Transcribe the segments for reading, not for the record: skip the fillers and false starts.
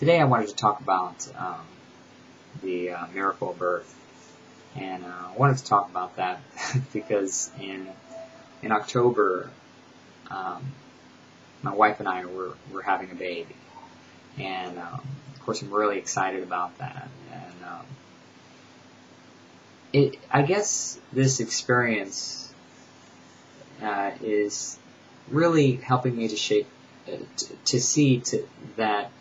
Today I wanted to talk about the miracle of birth, and I wanted to talk about that because in October, um, my wife and I were having a baby, and of course I'm really excited about that. And I guess this experience is really helping me to shape to see that.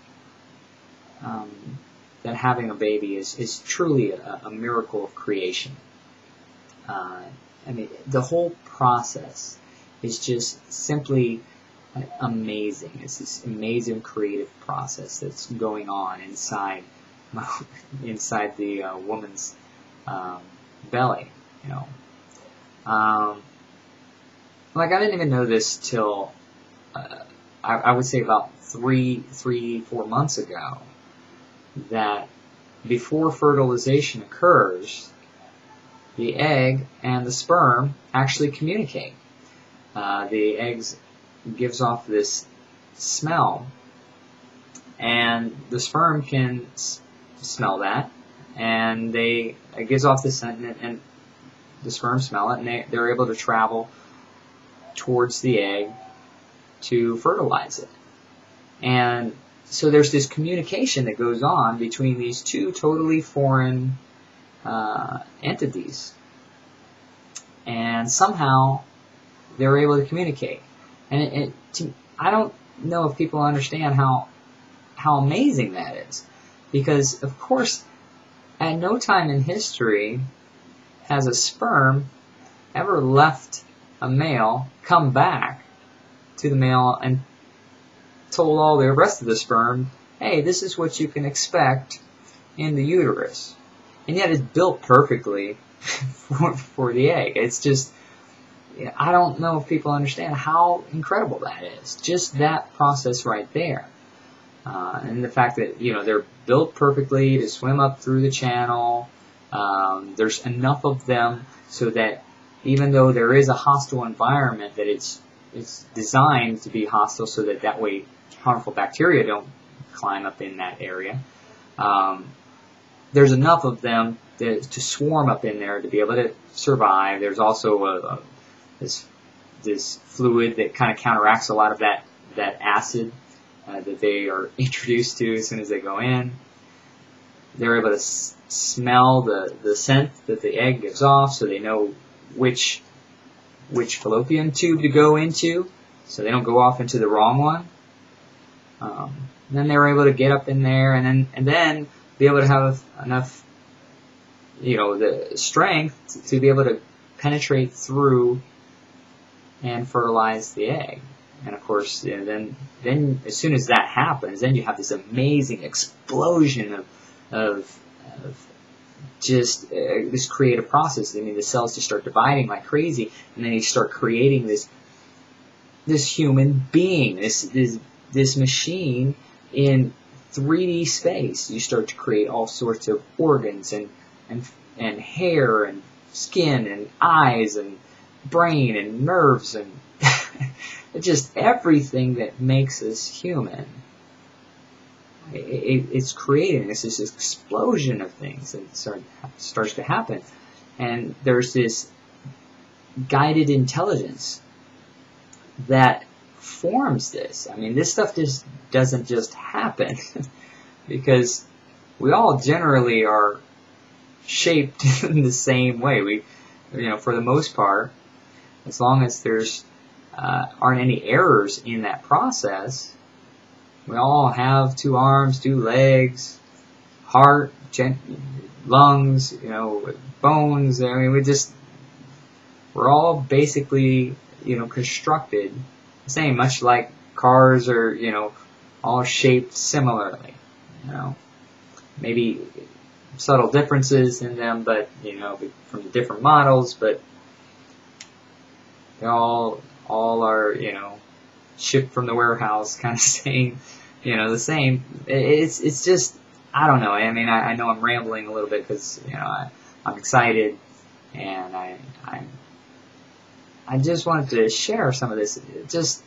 That having a baby is truly a miracle of creation. I mean, the whole process is just simply amazing. It's this amazing creative process that's going on inside the woman's belly. You know, like I didn't even know this till I would say about 4 months ago, that before fertilization occurs, the egg and the sperm actually communicate. The egg gives off this smell, and the sperm can smell that, and it gives off this scent, and the sperm smell it, and they're able to travel towards the egg to fertilize it. And so there's this communication that goes on between these two totally foreign entities, and somehow they're able to communicate. And I don't know if people understand how amazing that is, because of course at no time in history has a sperm ever left a male, come back to the male, and told all the rest of the sperm, hey, this is what you can expect in the uterus. And yet it's built perfectly for the egg. It's just, I don't know if people understand how incredible that is. Just that process right there. And the fact that, they're built perfectly to swim up through the channel. There's enough of them so that even though there is a hostile environment, that it's designed to be hostile so that way harmful bacteria don't climb up in that area. There's enough of them to swarm up in there to be able to survive. There's also this fluid that kind of counteracts a lot of that acid that they are introduced to as soon as they go in. They're able to smell the scent that the egg gives off, so they know which fallopian tube to go into, so they don't go off into the wrong one. Then they're able to get up in there, and then be able to have enough, the strength to be able to penetrate through and fertilize the egg. And of course, then as soon as that happens, then you have this amazing explosion of just this creative process. I mean, the cells just start dividing like crazy, and then you start creating this human being, this machine in 3D space. You start to create all sorts of organs and hair and skin and eyes and brain and nerves and just everything that makes us human. It's creating this explosion of things that starts to happen. And there's this guided intelligence that forms this. I mean, this stuff just doesn't just happen because we all generally are shaped in the same way. We, for the most part, as long as there's aren't any errors in that process, we all have 2 arms, 2 legs, heart, lungs, bones. I mean, we're all basically, constructed the same, much like cars are, all shaped similarly. Maybe subtle differences in them, but, from the different models, but they all are, shipped from the warehouse, kind of saying, the same. It's just, I don't know. I mean, I know I'm rambling a little bit because, I'm excited, and I just wanted to share some of this, just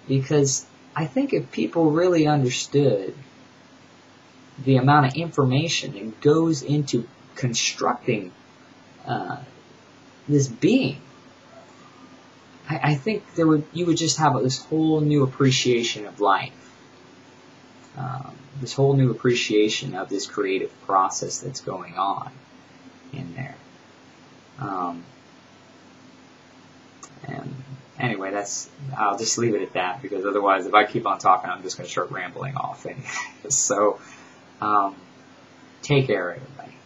because I think if people really understood the amount of information that goes into constructing this being, I think you would just have this whole new appreciation of life, this whole new appreciation of this creative process that's going on in there. And anyway, I'll just leave it at that, because otherwise, if I keep on talking, I'm just going to start rambling off. So, take care, everybody.